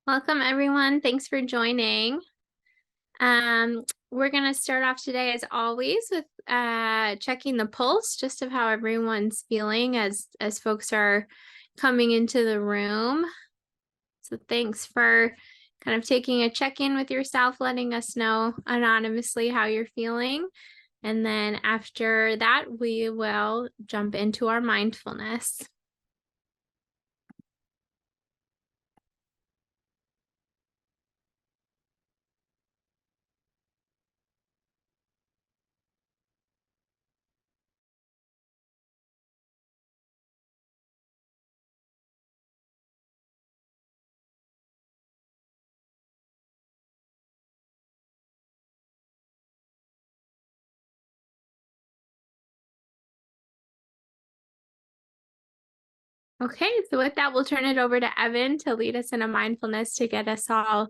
Welcome, everyone. Thanks for joining. We're going to start off today, as always, with checking the pulse, just of how everyone's feeling as folks are coming into the room. So thanks for kind of taking a check-in with yourself, letting us know anonymously how you're feeling. And then after that, we will jump into our mindfulness. Okay, so with that, we'll turn it over to Evan to lead us in a mindfulness to get us all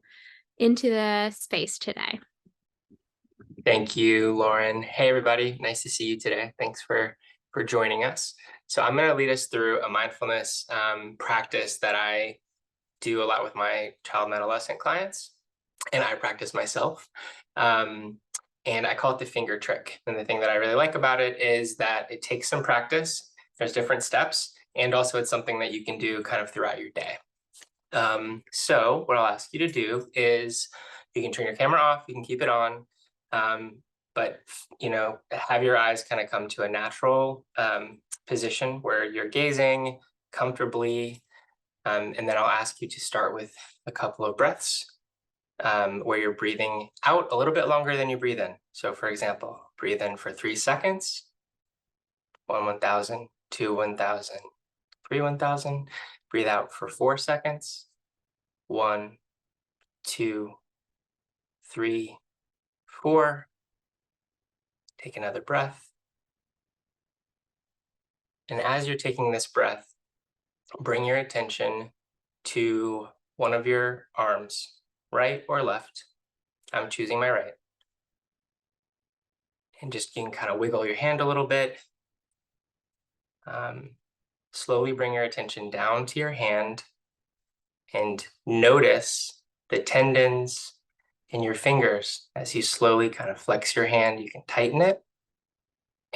into the space today. Thank you, Lauren. Hey, everybody. Nice to see you today. Thanks for joining us. So I'm going to lead us through a mindfulness practice that I do a lot with my child and adolescent clients, and I practice myself. And I call it the finger trick. And the thing that I really like about it is that it takes some practice. There's different steps, and also it's something that you can do kind of throughout your day. So what I'll ask you to do is you can turn your camera off, you can keep it on, but have your eyes kind of come to a natural position where you're gazing comfortably. And then I'll ask you to start with a couple of breaths where you're breathing out a little bit longer than you breathe in. So for example, breathe in for 3 seconds, 1,000, 2, 1,000, 3, 1,000. Breathe out for 4 seconds, 1, 2, 3, 4. Take another breath. And as you're taking this breath, bring your attention to one of your arms, right or left. I'm choosing my right. And just you can kind of wiggle your hand a little bit. Slowly bring your attention down to your hand and notice the tendons in your fingers. As you slowly kind of flex your hand, you can tighten it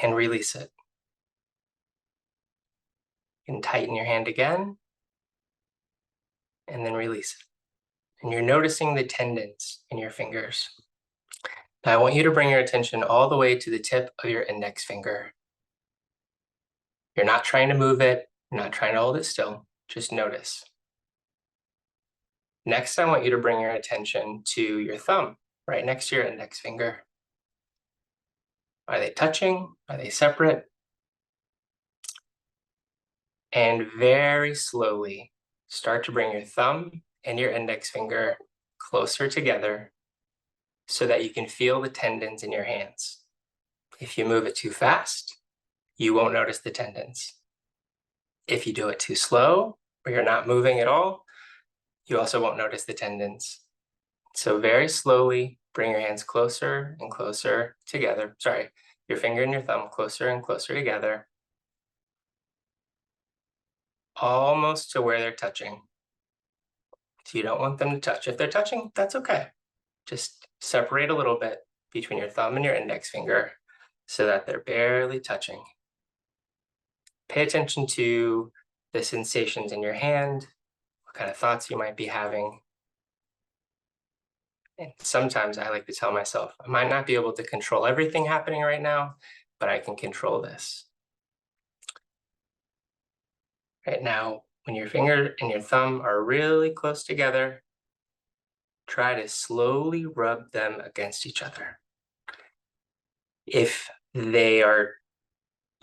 and release it. You can tighten your hand again and then release it. And you're noticing the tendons in your fingers. Now I want you to bring your attention all the way to the tip of your index finger. You're not trying to move it, you're not trying to hold it still, just notice. Next, I want you to bring your attention to your thumb, right next to your index finger. Are they touching? Are they separate? And very slowly, start to bring your thumb and your index finger closer together so that you can feel the tendons in your hands. If you move it too fast, you won't notice the tendons. If you do it too slow, or you're not moving at all, you also won't notice the tendons. So very slowly, bring your hands closer and closer together. Sorry, your finger and your thumb closer and closer together, almost to where they're touching. So you don't want them to touch. If they're touching, that's okay. Just separate a little bit between your thumb and your index finger so that they're barely touching. Pay attention to the sensations in your hand, what kind of thoughts you might be having. And sometimes I like to tell myself, I might not be able to control everything happening right now, but I can control this. Right now, when your finger and your thumb are really close together, try to slowly rub them against each other. If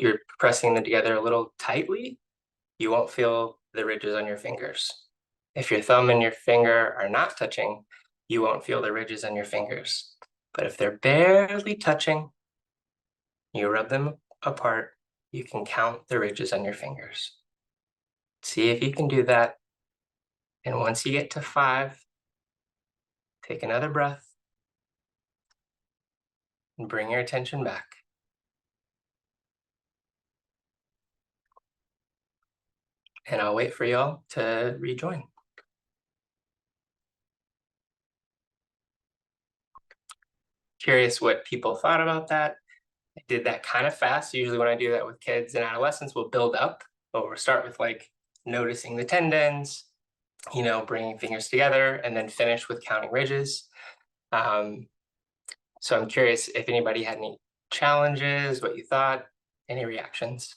you're pressing them together a little tightly, you won't feel the ridges on your fingers. If your thumb and your finger are not touching, you won't feel the ridges on your fingers. But if they're barely touching, you rub them apart, you can count the ridges on your fingers. See if you can do that. And once you get to 5, take another breath and bring your attention back. And I'll wait for y'all to rejoin. Curious what people thought about that. I did that kind of fast. Usually when I do that with kids and adolescents, we'll build up, but we'll start with like noticing the tendons, bringing fingers together, and then finish with counting ridges. So I'm curious if anybody had any challenges, what you thought, any reactions.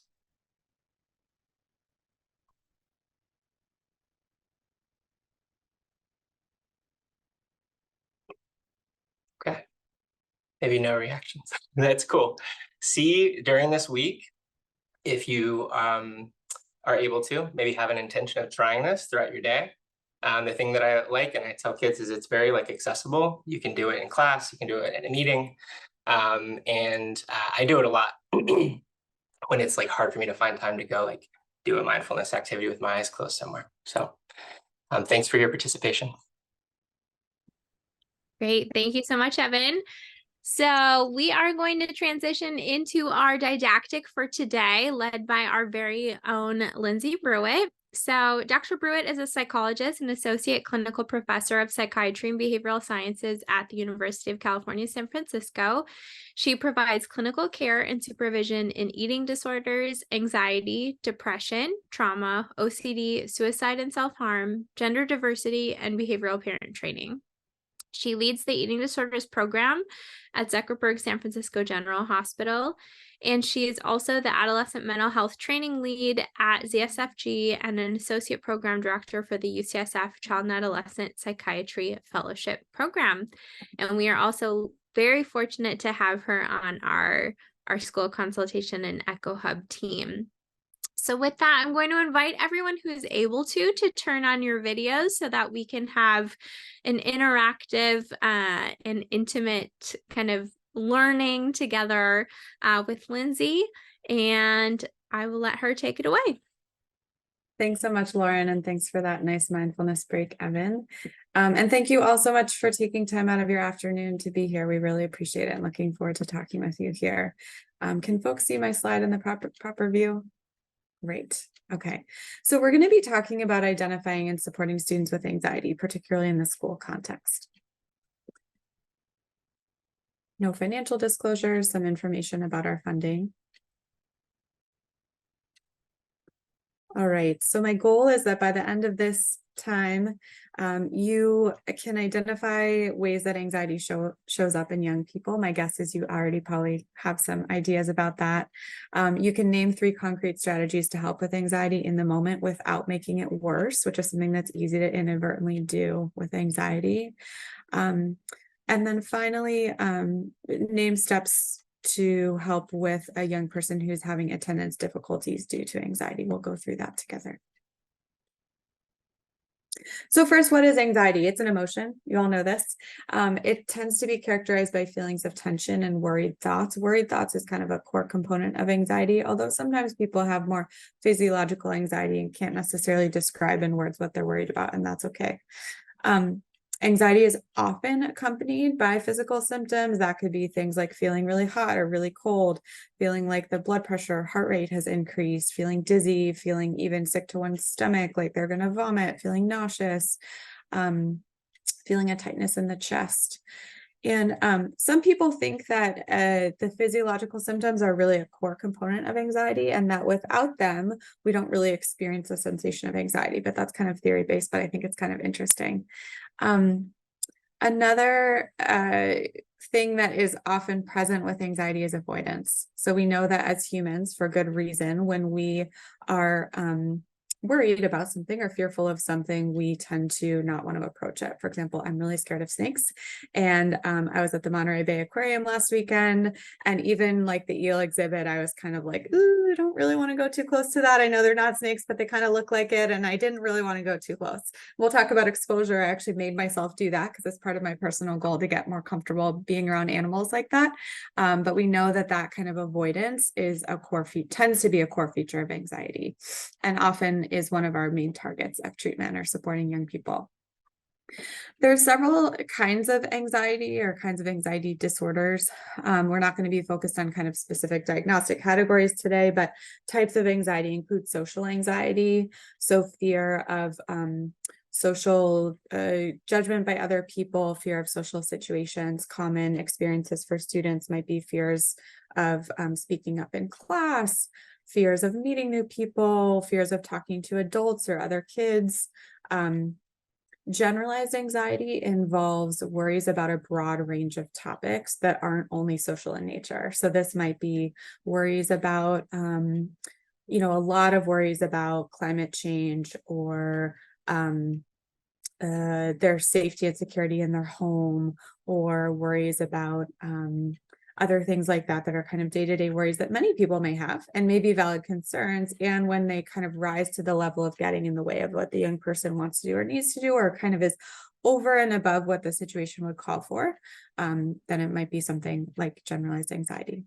Okay, maybe no reactions. That's cool. See, during this week, if you are able to, maybe have an intention of trying this throughout your day. The thing that I like and I tell kids is it's very like accessible. You can do it in class, you can do it in a meeting. I do it a lot when it's like hard for me to find time to go like do a mindfulness activity with my eyes closed somewhere. So thanks for your participation. Great. Thank you so much, Evan. So we are going to transition into our didactic for today, led by our very own Lindsey Bruett. So Dr. Bruett is a psychologist and associate clinical professor of psychiatry and behavioral sciences at the University of California, San Francisco. She provides clinical care and supervision in eating disorders, anxiety, depression, trauma, OCD, suicide and self-harm, gender diversity, and behavioral parent training. She leads the eating disorders program at Zuckerberg San Francisco General Hospital, and she is also the adolescent mental health training lead at ZSFG and an associate program director for the UCSF Child and Adolescent Psychiatry Fellowship Program. And we are also very fortunate to have her on our school consultation and Echo Hub team. So with that, I'm going to invite everyone who's able to turn on your videos so that we can have an interactive and intimate kind of learning together with Lindsey, and I will let her take it away. Thanks so much, Lauren, and thanks for that nice mindfulness break, Evan. And thank you all so much for taking time out of your afternoon to be here. We really appreciate it and looking forward to talking with you here. Can folks see my slide in the proper view? Great. Okay. So we're going to be talking about identifying and supporting students with anxiety, particularly in the school context. No financial disclosures, some information about our funding. All right. So my goal is that by the end of this time, you can identify ways that anxiety shows up in young people. My guess is you already probably have some ideas about that. You can name 3 concrete strategies to help with anxiety in the moment without making it worse, which is something that's easy to inadvertently do with anxiety. And then finally, name steps to help with a young person who's having attendance difficulties due to anxiety. We'll go through that together. So first, what is anxiety? It's an emotion. You all know this. It tends to be characterized by feelings of tension and worried thoughts. Worried thoughts is kind of a core component of anxiety, although sometimes people have more physiological anxiety and can't necessarily describe in words what they're worried about, and that's okay. Anxiety is often accompanied by physical symptoms. That could be things like feeling really hot or really cold, feeling like the blood pressure, heart rate has increased, feeling dizzy, feeling even sick to one's stomach, like they're going to vomit, feeling nauseous, feeling a tightness in the chest. And some people think that the physiological symptoms are really a core component of anxiety, and that without them, we don't really experience a sensation of anxiety. But that's kind of theory-based, but I think it's kind of interesting. Another thing that is often present with anxiety is avoidance. So we know that as humans, for good reason, when we are worried about something or fearful of something, we tend to not want to approach it. For example, I'm really scared of snakes. And I was at the Monterey Bay Aquarium last weekend, and even like the eel exhibit, I was kind of like, ooh, I don't really want to go too close to that. I know they're not snakes, but they kind of look like it. And I didn't really want to go too close. We'll talk about exposure. I actually made myself do that because it's part of my personal goal to get more comfortable being around animals like that. But we know that that kind of avoidance is a core tends to be a core feature of anxiety, and often is one of our main targets of treatment or supporting young people. There are several kinds of anxiety or kinds of anxiety disorders. We're not going to be focused on kind of specific diagnostic categories today, but types of anxiety include social anxiety, so fear of social judgment by other people, fear of social situations. Common experiences for students might be fears of speaking up in class, fears of meeting new people, fears of talking to adults or other kids. Generalized anxiety involves worries about a broad range of topics that aren't only social in nature. So this might be worries about, a lot of worries about climate change or their safety and security in their home, or worries about other things like that that are kind of day-to-day worries that many people may have and may be valid concerns. And when they kind of rise to the level of getting in the way of what the young person wants to do or needs to do, or kind of is over and above what the situation would call for, then it might be something like generalized anxiety.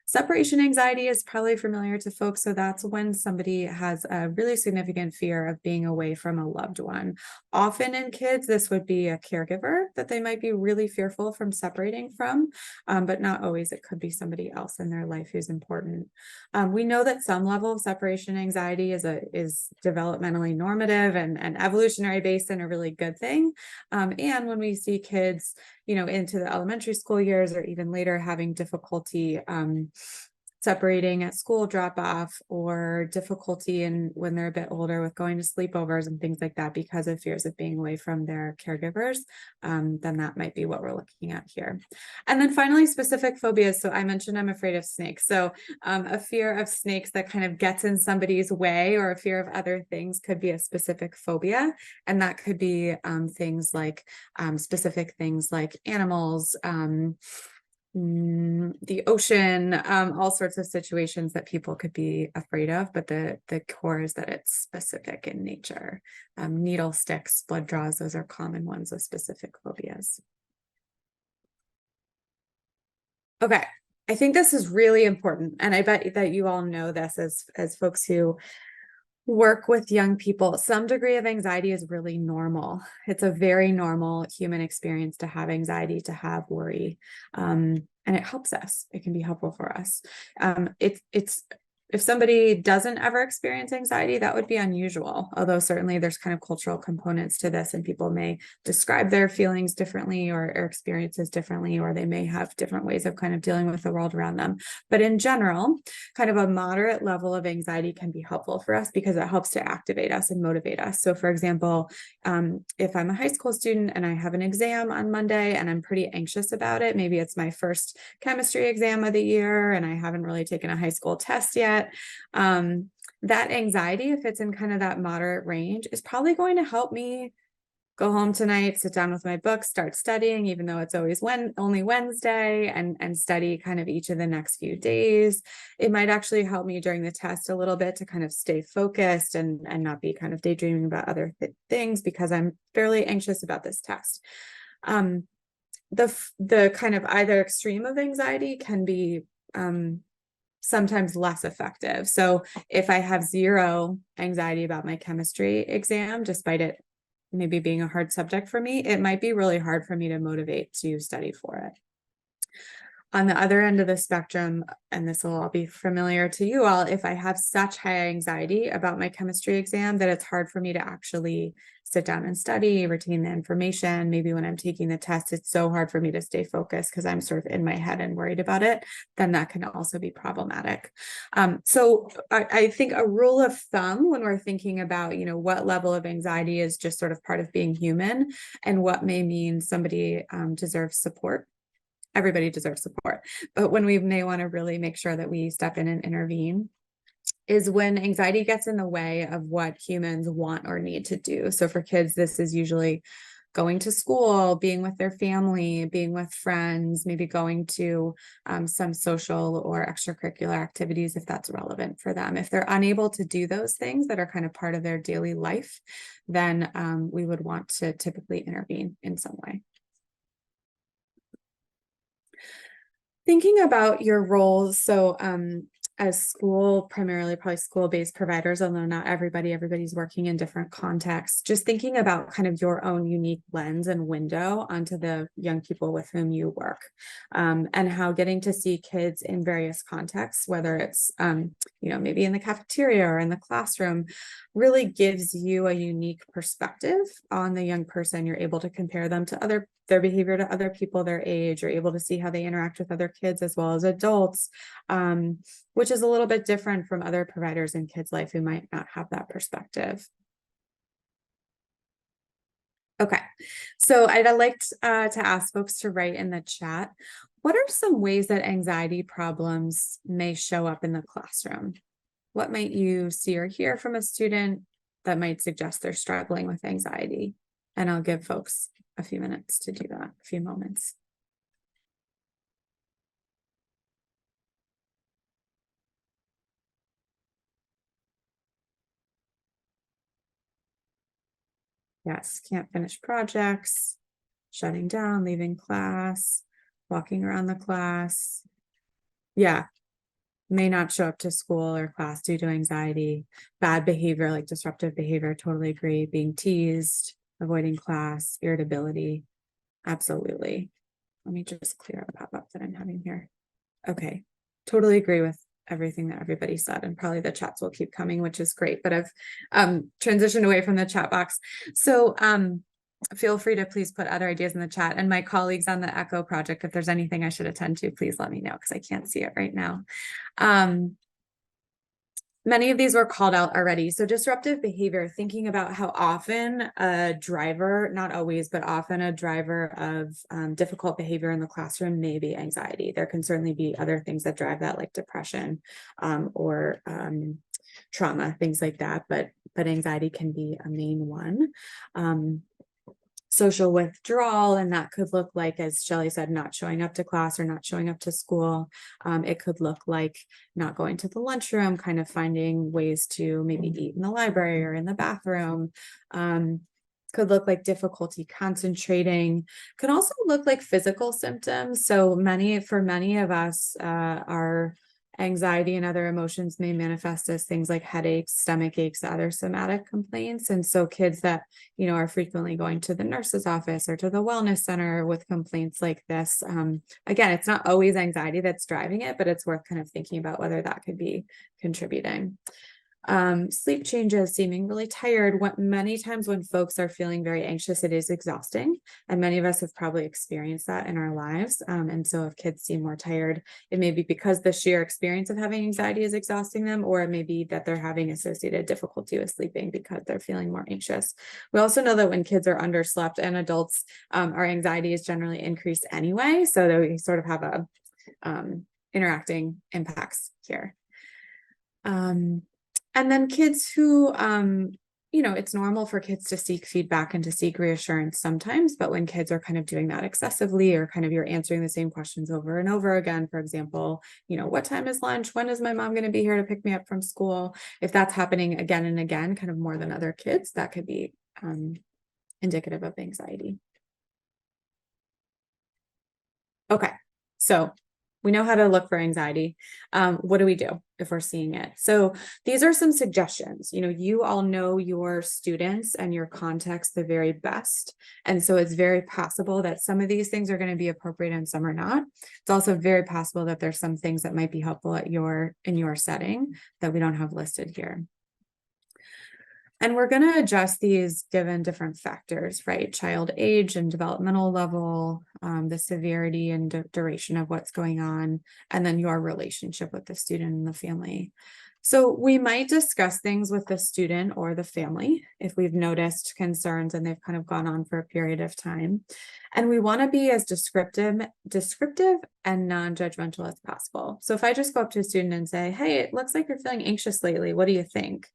Separation anxiety is probably familiar to folks. So that's when somebody has a really significant fear of being away from a loved one. Often in kids, this would be a caregiver that they might be really fearful from separating from, but not always. It could be somebody else in their life who's important. We know that some level of separation anxiety is developmentally normative and evolutionary based and a really good thing. And when we see kids, into the elementary school years or even later having difficulty separating at school drop off, or difficulty in when they're a bit older with going to sleepovers and things like that because of fears of being away from their caregivers, then that might be what we're looking at here. And then finally, specific phobias. So I mentioned I'm afraid of snakes. So a fear of snakes that kind of gets in somebody's way, or a fear of other things, could be a specific phobia. And that could be things like specific things like animals, the ocean, all sorts of situations that people could be afraid of, but the core is that it's specific in nature. Needle sticks, blood draws, those are common ones of specific phobias. Okay, I think this is really important, and I bet that you all know this as folks who work with young people. Some degree of anxiety is really normal. It's a very normal human experience to have anxiety, to have worry, and it helps us. It can be helpful for us. If somebody doesn't ever experience anxiety, that would be unusual, although certainly there's kind of cultural components to this, and people may describe their feelings differently or experiences differently, or they may have different ways of kind of dealing with the world around them. But in general, kind of a moderate level of anxiety can be helpful for us because it helps to activate us and motivate us. So for example, if I'm a high school student and I have an exam on Monday and I'm pretty anxious about it, maybe it's my first chemistry exam of the year and I haven't really taken a high school test yet, that anxiety, if it's in kind of that moderate range, is probably going to help me go home tonight, sit down with my book, start studying, even though it's always only Wednesday, and study kind of each of the next few days. It might actually help me during the test a little bit to kind of stay focused and not be kind of daydreaming about other things because I'm fairly anxious about this test. The kind of either extreme of anxiety can be sometimes less effective. So if I have zero anxiety about my chemistry exam, despite it maybe being a hard subject for me, it might be really hard for me to motivate to study for it. On the other end of the spectrum, and this will all be familiar to you all, if I have such high anxiety about my chemistry exam that it's hard for me to actually sit down and study, retain the information. Maybe when I'm taking the test, it's so hard for me to stay focused because I'm sort of in my head and worried about it, then that can also be problematic. So I think a rule of thumb when we're thinking about, what level of anxiety is just sort of part of being human and what may mean somebody deserves support. Everybody deserves support, but when we may want to really make sure that we step in and intervene is when anxiety gets in the way of what humans want or need to do. So for kids, this is usually going to school, being with their family, being with friends, maybe going to some social or extracurricular activities if that's relevant for them. If they're unable to do those things that are kind of part of their daily life, then we would want to typically intervene in some way. Thinking about your roles, so primarily probably school-based providers, although not everybody's working in different contexts, just thinking about kind of your own unique lens and window onto the young people with whom you work, and how getting to see kids in various contexts, whether it's, maybe in the cafeteria or in the classroom, really gives you a unique perspective on the young person. You're able to compare them to their behavior to other people their age. You're able to see how they interact with other kids as well as adults, which is a little bit different from other providers in kids' life who might not have that perspective. Okay, so I'd like to ask folks to write in the chat, what are some ways that anxiety problems may show up in the classroom? What might you see or hear from a student that might suggest they're struggling with anxiety? And I'll give folks a few minutes to do that, a few moments. Yes, can't finish projects, shutting down, leaving class, walking around the class. Yeah, may not show up to school or class due to anxiety. Bad behavior, like disruptive behavior, totally agree. Being teased, avoiding class, irritability, absolutely. Let me just clear a pop-up that I'm having here. Okay, totally agree with everything that everybody said, and probably the chats will keep coming, which is great, but I've transitioned away from the chat box. So feel free to please put other ideas in the chat, and my colleagues on the ECHO project, if there's anything I should attend to, please let me know, because I can't see it right now. Many of these were called out already. So disruptive behavior, thinking about how often a driver, not always, but often a driver of difficult behavior in the classroom may be anxiety. There can certainly be other things that drive that, like depression or trauma, things like that, but anxiety can be a main one. Social withdrawal, and that could look like, as Shelley said, not showing up to class or not showing up to school. It could look like not going to the lunchroom, kind of finding ways to maybe eat in the library or in the bathroom. Could look like difficulty concentrating. Could also look like physical symptoms. So for many of us, our anxiety and other emotions may manifest as things like headaches, stomach aches, other somatic complaints. And so kids that, are frequently going to the nurse's office or to the wellness center with complaints like this, again, it's not always anxiety that's driving it, but it's worth kind of thinking about whether that could be contributing. Sleep changes, seeming really tired. Many times when folks are feeling very anxious, it is exhausting. And many of us have probably experienced that in our lives. And so if kids seem more tired, it may be because the sheer experience of having anxiety is exhausting them, or it may be that they're having associated difficulty with sleeping because they're feeling more anxious. We also know that when kids are underslept and adults, our anxiety is generally increased anyway. So that we sort of have a interacting impacts here. And then kids who, it's normal for kids to seek feedback and to seek reassurance sometimes, but when kids are kind of doing that excessively, or kind of you're answering the same questions over and over again, for example, what time is lunch? When is my mom going to be here to pick me up from school? If that's happening again and again, kind of more than other kids, that could be indicative of anxiety. Okay, so we know how to look for anxiety. What do we do if we're seeing it? So these are some suggestions. You all know your students and your context the very best. And so it's very possible that some of these things are going to be appropriate and some are not. It's also very possible that there's some things that might be helpful in your setting that we don't have listed here. And we're going to adjust these given different factors, right? Child age and developmental level, the severity and duration of what's going on, and then your relationship with the student and the family. So we might discuss things with the student or the family if we've noticed concerns and they've kind of gone on for a period of time. And we want to be as descriptive and non-judgmental as possible. So if I just go up to a student and say, hey, it looks like you're feeling anxious lately. What do you think?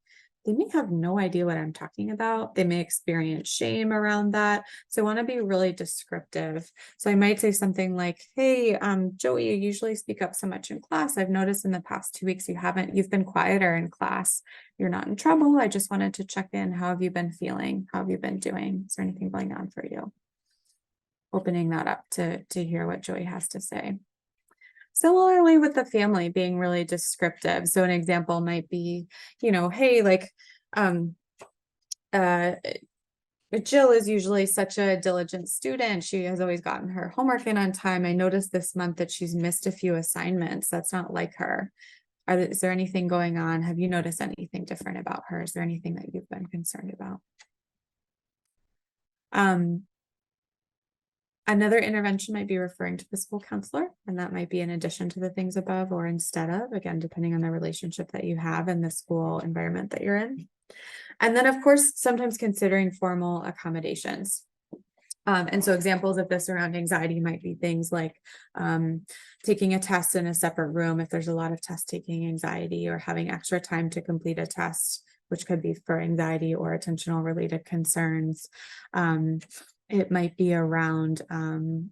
They may have no idea what I'm talking about. They may experience shame around that. So I want to be really descriptive. So I might say something like, hey, Joey, you usually speak up so much in class. I've noticed in the past 2 weeks you've been quieter in class. You're not in trouble. I just wanted to check in. How have you been feeling? How have you been doing? Is there anything going on for you? Opening that up to hear what Joey has to say. Similarly with the family being really descriptive. So an example might be, hey, like, Jill is usually such a diligent student. She has always gotten her homework in on time. I noticed this month that she's missed a few assignments. That's not like her. Is there anything going on? Have you noticed anything different about her? Is there anything that you've been concerned about? Another intervention might be referring to the school counselor, and that might be in addition to the things above or instead of, again, depending on the relationship that you have and the school environment that you're in. And then, of course, sometimes considering formal accommodations. And so examples of this around anxiety might be things like taking a test in a separate room if there's a lot of test taking anxiety, or having extra time to complete a test, which could be for anxiety or attentional related concerns. It might be around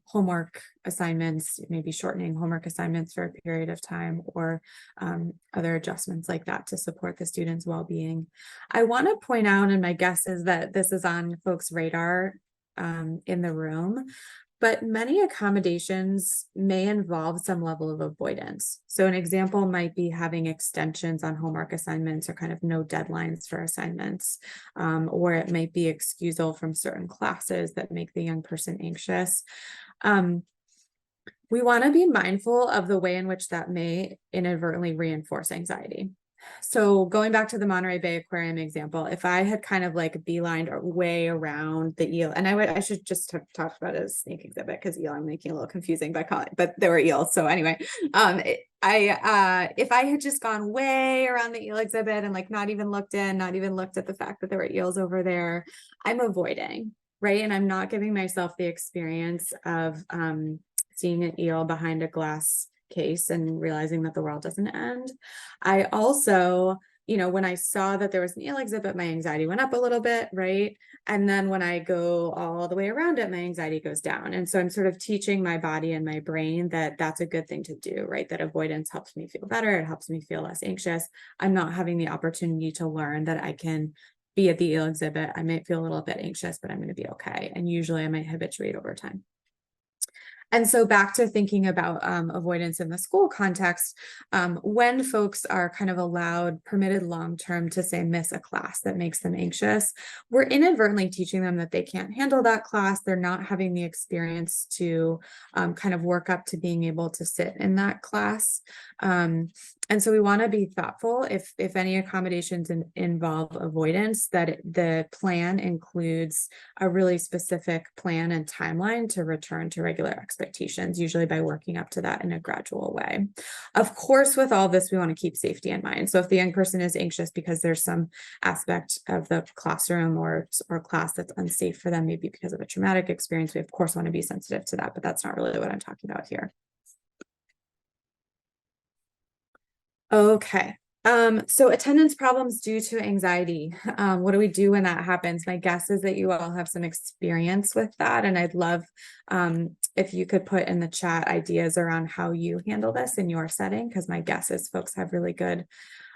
homework assignments, maybe shortening homework assignments for a period of time, or other adjustments like that to support the student's well-being. I want to point out, and my guess is that this is on folks' radar in the room, but many accommodations may involve some level of avoidance. So an example might be having extensions on homework assignments, or kind of no deadlines for assignments, or it might be excusal from certain classes that make the young person anxious. We want to be mindful of the way in which that may inadvertently reinforce anxiety. So going back to the Monterey Bay Aquarium example, if I had kind of like beelined way around the eel, and I should just have talked about it as a snake exhibit, because eel I'm making a little confusing by calling, but there were eels. So anyway, if I had just gone way around the eel exhibit and like not even looked at the fact that there were eels over there, I'm avoiding, right? And I'm not giving myself the experience of seeing an eel behind a glass case and realizing that the world doesn't end. I also, when I saw that there was an eel exhibit, my anxiety went up a little bit, right? And then when I go all the way around it, my anxiety goes down. And so I'm sort of teaching my body and my brain that that's a good thing to do, right? That avoidance helps me feel better. It helps me feel less anxious. I'm not having the opportunity to learn that I can be at the eel exhibit. I might feel a little bit anxious, but I'm going to be okay. And usually I might habituate over time. And so back to thinking about avoidance in the school context, when folks are kind of permitted long-term to say miss a class that makes them anxious, we're inadvertently teaching them that they can't handle that class. They're not having the experience to kind of work up to being able to sit in that class. And so we want to be thoughtful if any accommodations involve avoidance, that the plan includes a really specific plan and timeline to return to regular expectations, usually by working up to that in a gradual way. Of course, with all this, we want to keep safety in mind. So if the young person is anxious because there's some aspect of the classroom or class that's unsafe for them, maybe because of a traumatic experience, we of course want to be sensitive to that, but that's not really what I'm talking about here. Okay. So attendance problems due to anxiety. What do we do when that happens? My guess is that you all have some experience with that. And I'd love if you could put in the chat ideas around how you handle this in your setting, because my guess is folks have really good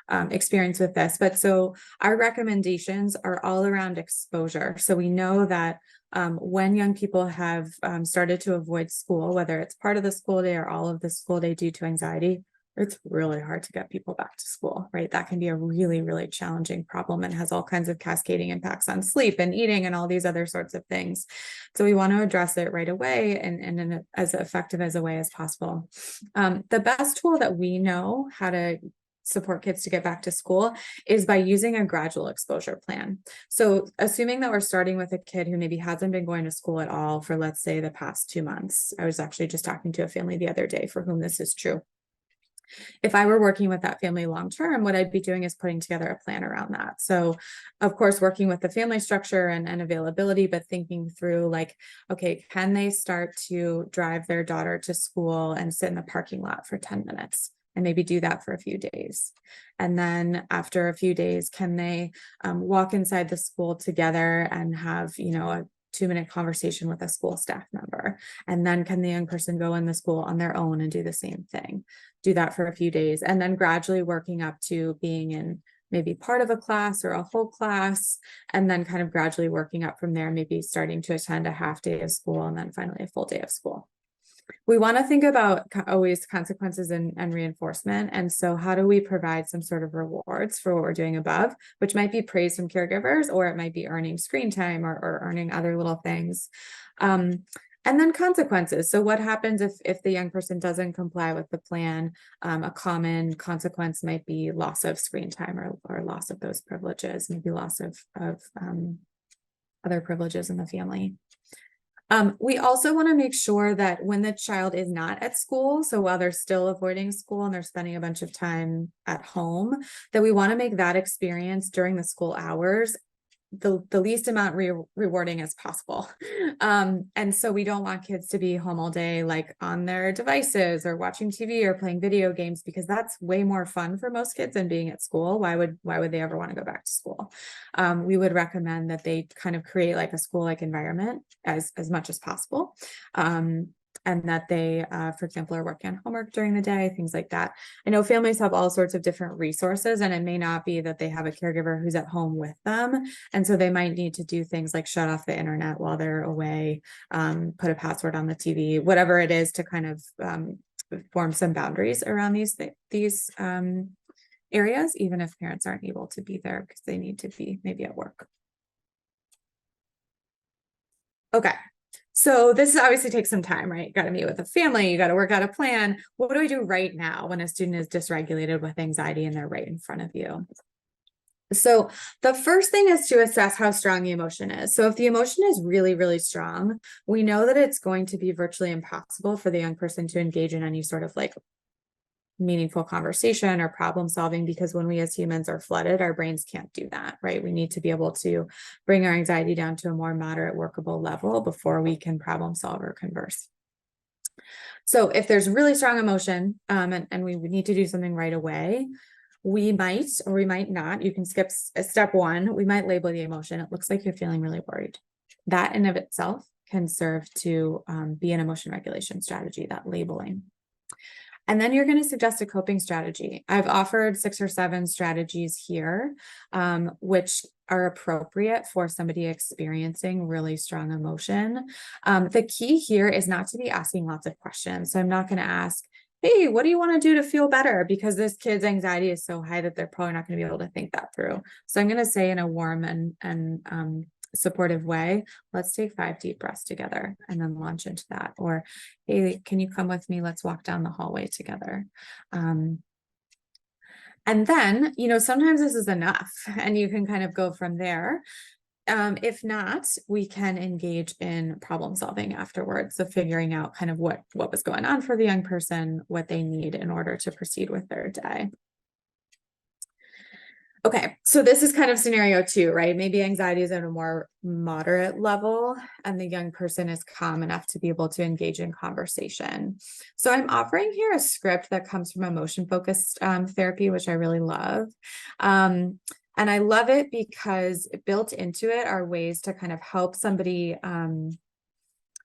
experience with this. But so our recommendations are all around exposure. So we know that when young people have started to avoid school, whether it's part of the school day or all of the school day due to anxiety, it's really hard to get people back to school, right? That can be a really, really challenging problem and has all kinds of cascading impacts on sleep and eating and all these other sorts of things. So we want to address it right away and in as effective as a way as possible. The best tool that we know how to support kids to get back to school is by using a gradual exposure plan. So assuming that we're starting with a kid who maybe hasn't been going to school at all for, let's say, the past 2 months. I was actually just talking to a family the other day for whom this is true. If I were working with that family long-term, what I'd be doing is putting together a plan around that. So of course, working with the family structure and availability, but thinking through like, okay, can they start to drive their daughter to school and sit in the parking lot for 10 minutes? And maybe do that for a few days. And then after a few days, can they walk inside the school together and have, a 2-minute conversation with a school staff member? And then can the young person go in the school on their own and do the same thing? Do that for a few days, and then gradually working up to being in maybe part of a class or a whole class, and then kind of gradually working up from there, maybe starting to attend a half day of school and then finally a full day of school. We want to think about always consequences and reinforcement. And so how do we provide some sort of rewards for what we're doing above, which might be praise from caregivers, or it might be earning screen time or earning other little things. And then consequences. So what happens if the young person doesn't comply with the plan? A common consequence might be loss of screen time or loss of those privileges, maybe loss of other privileges in the family. We also want to make sure that when the child is not at school, so while they're still avoiding school and they're spending a bunch of time at home, that we want to make that experience during the school hours the least amount rewarding as possible. And so we don't want kids to be home all day, like on their devices or watching TV or playing video games, because that's way more fun for most kids than being at school. Why would they ever want to go back to school? We would recommend that they kind of create like a school-like environment as much as possible. And that they, for example, are working on homework during the day, things like that. I know families have all sorts of different resources, and it may not be that they have a caregiver who's at home with them. And so they might need to do things like shut off the internet while they're away, put a password on the TV, whatever it is to kind of form some boundaries around these areas, even if parents aren't able to be there because they need to be maybe at work. Okay. So this obviously takes some time, right? You got to meet with the family, you got to work out a plan. What do I do right now when a student is dysregulated with anxiety and they're right in front of you? So the first thing is to assess how strong the emotion is. So if the emotion is really, really strong, we know that it's going to be virtually impossible for the young person to engage in any sort of like meaningful conversation or problem solving, because when we as humans are flooded, our brains can't do that, right? We need to be able to bring our anxiety down to a more moderate, workable level before we can problem solve or converse. So if there's really strong emotion and we need to do something right away, we might or we might not, you can skip step one, we might label the emotion. It looks like you're feeling really worried. That in of itself can serve to be an emotion regulation strategy, that labeling. And then you're going to suggest a coping strategy. I've offered 6 or 7 strategies here, which are appropriate for somebody experiencing really strong emotion. The key here is not to be asking lots of questions. So I'm not going to ask, hey, what do you want to do to feel better? Because this kid's anxiety is so high that they're probably not going to be able to think that through. So I'm going to say in a warm and supportive way, let's take 5 deep breaths together and then launch into that. Or, hey, can you come with me? Let's walk down the hallway together. And then, sometimes this is enough and you can kind of go from there. If not, we can engage in problem solving afterwards. So figuring out kind of what was going on for the young person, what they need in order to proceed with their day. Okay, so this is kind of scenario 2, right? Maybe anxiety is at a more moderate level and the young person is calm enough to be able to engage in conversation. So I'm offering here a script that comes from emotion-focused therapy, which I really love. And I love it because built into it are ways to kind of help somebody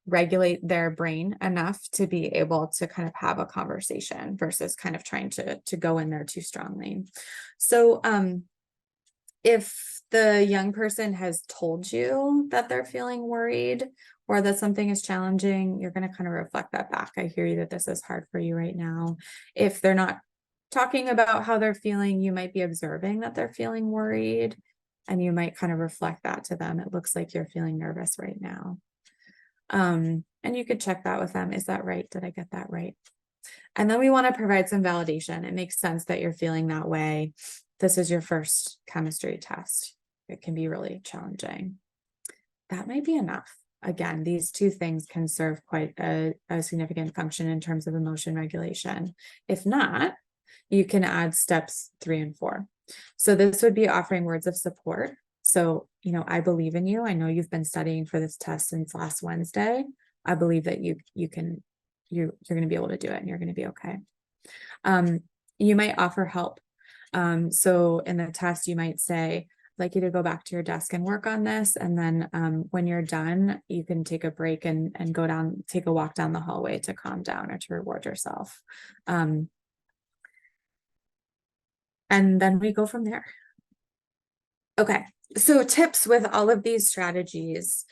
regulate their brain enough to be able to kind of have a conversation versus kind of trying to go in there too strongly. So if the young person has told you that they're feeling worried or that something is challenging, you're going to kind of reflect that back. I hear you that this is hard for you right now. If they're not talking about how they're feeling, you might be observing that they're feeling worried and you might kind of reflect that to them. It looks like you're feeling nervous right now. And you could check that with them. Is that right? Did I get that right? And then we want to provide some validation. It makes sense that you're feeling that way. This is your first chemistry test. It can be really challenging. That might be enough. Again, these 2 things can serve quite a significant function in terms of emotion regulation. If not, you can add steps 3 and 4. So this would be offering words of support. So, I believe in you. I know you've been studying for this test since last Wednesday. I believe that you're going to be able to do it and you're going to be okay. You might offer help. So in the test, you might say, I'd like you to go back to your desk and work on this. And then when you're done, you can take a break and go down, take a walk down the hallway to calm down or to reward yourself. And then we go from there. Okay, so tips with all of these strategies.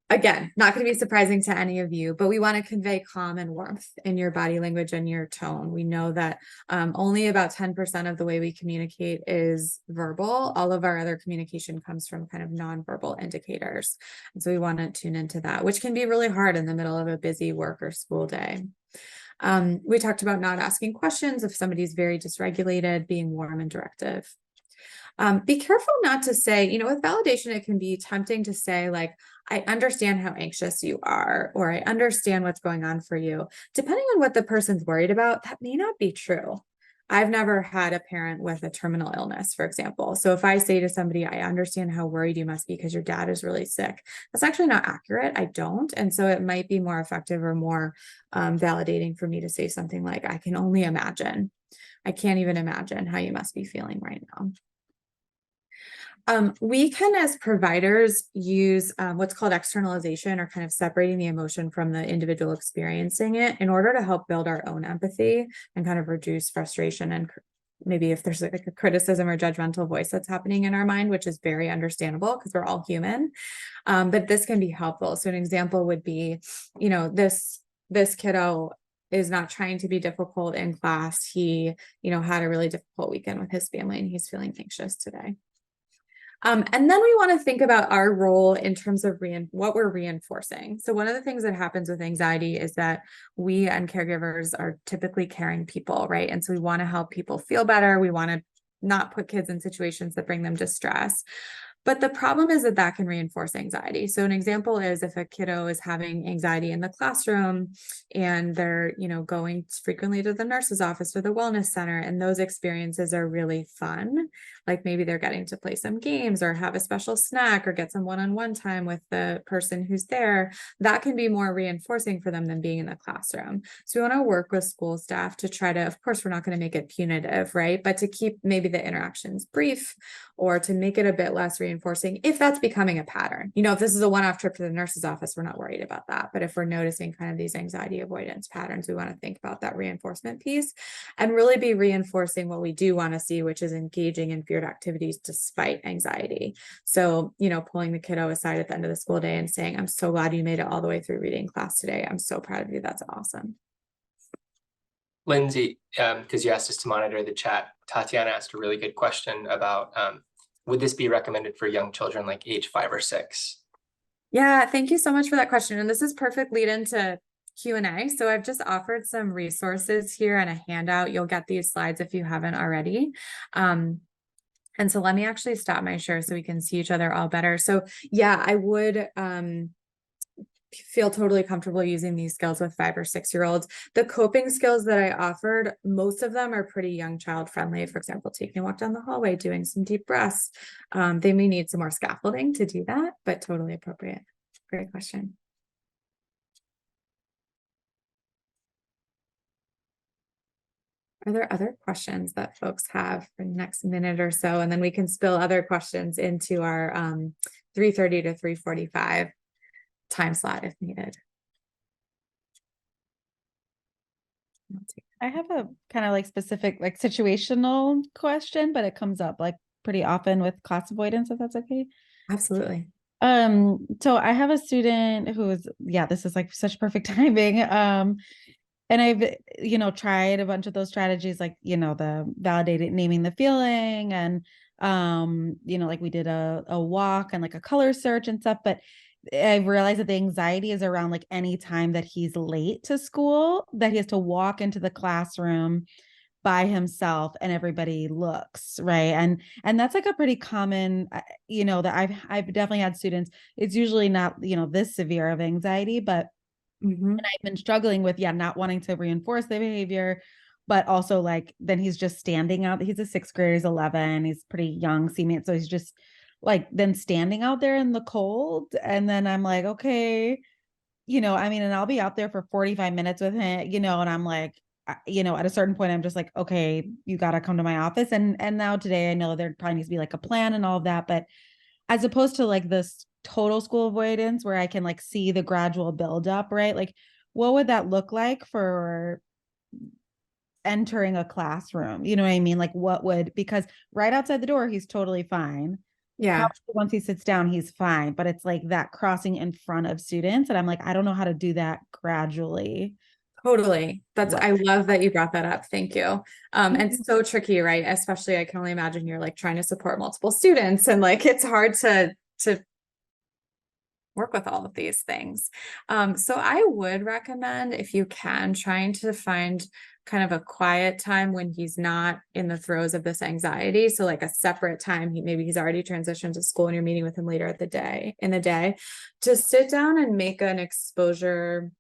again, not going to be surprising to any of you, but we want to convey calm and warmth in your body language and your tone. We know that only about 10% of the way we communicate is verbal. All of our other communication comes from kind of nonverbal indicators. And so we want to tune into that, which can be really hard in the middle of a busy work or school day. We talked about not asking questions if somebody's very dysregulated, being warm and directive. Be careful not to say, with validation, it can be tempting to say, like, I understand how anxious you are, or I understand what's going on for you. Depending on what the person's worried about, that may not be true. I've never had a parent with a terminal illness, for example. So if I say to somebody, I understand how worried you must be because your dad is really sick, that's actually not accurate. I don't. And so it might be more effective or more validating for me to say something like, I can only imagine. I can't even imagine how you must be feeling right now. We can, as providers, use what's called externalization, or kind of separating the emotion from the individual experiencing it, in order to help build our own empathy and kind of reduce frustration, and maybe if there's like a criticism or judgmental voice that's happening in our mind, which is very understandable because we're all human. But this can be helpful. So an example would be, this kiddo is not trying to be difficult in class. He, had a really difficult weekend with his family and he's feeling anxious today. And then we want to think about our role in terms of what we're reinforcing. So one of the things that happens with anxiety is that we and caregivers are typically caring people, right? And so we want to help people feel better. We want to not put kids in situations that bring them distress. But the problem is that can reinforce anxiety. So an example is if a kiddo is having anxiety in the classroom and they're, going frequently to the nurse's office or the wellness center, and those experiences are really fun. Like maybe they're getting to play some games or have a special snack or get some one-on-one time with the person who's there. That can be more reinforcing for them than being in the classroom. So we want to work with school staff to try to, of course, we're not going to make it punitive, right? But to keep maybe the interactions brief, or to make it a bit less reinforcing if that's becoming a pattern. If this is a one-off trip to the nurse's office, we're not worried about that. But if we're noticing kind of these anxiety avoidance patterns, we want to think about that reinforcement piece and really be reinforcing what we do want to see, which is engaging in feared activities despite anxiety. So, pulling the kiddo aside at the end of the school day and saying, I'm so glad you made it all the way through reading class today. I'm so proud of you. That's awesome. Lindsey, because you asked us to monitor the chat, Tatiana asked a really good question about would this be recommended for young children like age 5 or 6? Yeah, thank you so much for that question. And this is perfect lead into Q&A. So I've just offered some resources here and a handout. You'll get these slides if you haven't already. And so let me actually stop my share so we can see each other all better. So yeah, I would feel totally comfortable using these skills with 5 or 6-year-olds. The coping skills that I offered, most of them are pretty young child friendly. For example, taking a walk down the hallway, doing some deep breaths. They may need some more scaffolding to do that, but totally appropriate. Great question. Are there other questions that folks have for the next minute or so? And then we can spill other questions into our 3:30 to 3:45 time slot if needed. I have a kind of like specific, like situational question, but it comes up like pretty often with class avoidance, if that's okay. Absolutely. So I have a student who is, this is like such perfect timing. And I've, tried a bunch of those strategies, like, the validated naming the feeling and, like we did a walk and like a color search and stuff, but I've realized that the anxiety is around like any time that he's late to school, that he has to walk into the classroom by himself and everybody looks, right? And that's like a pretty common, that I've definitely had students. It's usually not, this severe of anxiety, but and I've been struggling with, not wanting to reinforce the behavior, but also like, then he's just standing out. He's a 6th grader, he's 11, he's pretty young, senior. So he's just like, then standing out there in the cold. And then I'm like, okay, and I'll be out there for 45 minutes with him, and I'm like, at a certain point, I'm just like, okay, you got to come to my office. And now today I know there probably needs to be like a plan and all of that, but as opposed to like this total school avoidance where I can like see the gradual buildup, right? Like, what would that look like for entering a classroom? You know what I mean? Like because right outside the door, he's totally fine. Yeah, Probably once he sits down, he's fine, but it's like that crossing in front of students. And I'm like, I don't know how to do that gradually. totally. I love that you brought that up. Thank you. And Mhm. it's so tricky, right? Especially I can only imagine you're like trying to support multiple students and like it's hard to work with all of these things. So I would recommend, if you can, trying to find kind of a quiet time when he's not in the throes of this anxiety. So like a separate time, maybe he's already transitioned to school and you're meeting with him later in the day, to sit down and make an exposure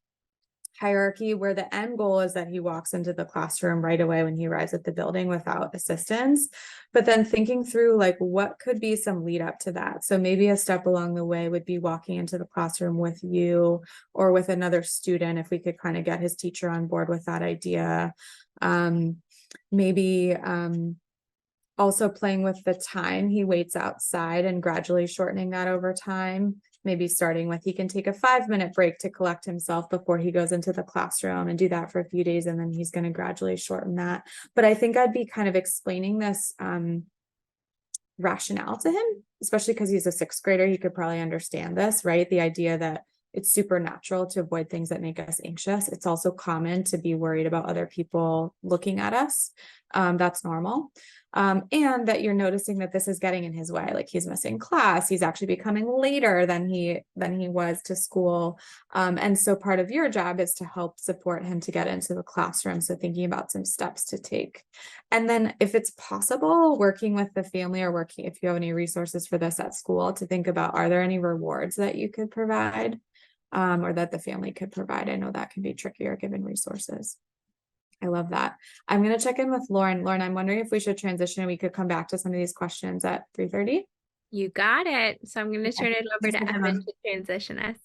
hierarchy where the end goal is that he walks into the classroom right away when he arrives at the building without assistance, but then thinking through like what could be some lead up to that. So maybe a step along the way would be walking into the classroom with you or with another student, if we could kind of get his teacher on board with that idea. Maybe also playing with the time he waits outside and gradually shortening that over time. Maybe starting with, he can take a 5-minute break to collect himself before he goes into the classroom and do that for a few days. And then he's going to gradually shorten that. But I think I'd be kind of explaining this rationale to him, especially because he's a 6th grader. He could probably understand this, right? The idea that it's supernatural to avoid things that make us anxious. It's also common to be worried about other people looking at us. That's normal. And that you're noticing that this is getting in his way, like he's missing class, he's actually becoming later than he was to school. And so part of your job is to help support him to get into the classroom. So thinking about some steps to take. And then if it's possible, working with the family or working, if you have any resources for this at school, to think about, are there any rewards that you could provide or that the family could provide? I know that can be trickier given resources. I love that. I'm going to check in with Lauren. Lauren, I'm wondering if we should transition and we could come back to some of these questions at 3:30. You got it. So I'm going to Okay. turn it over Thanks to for Evan having- to transition us.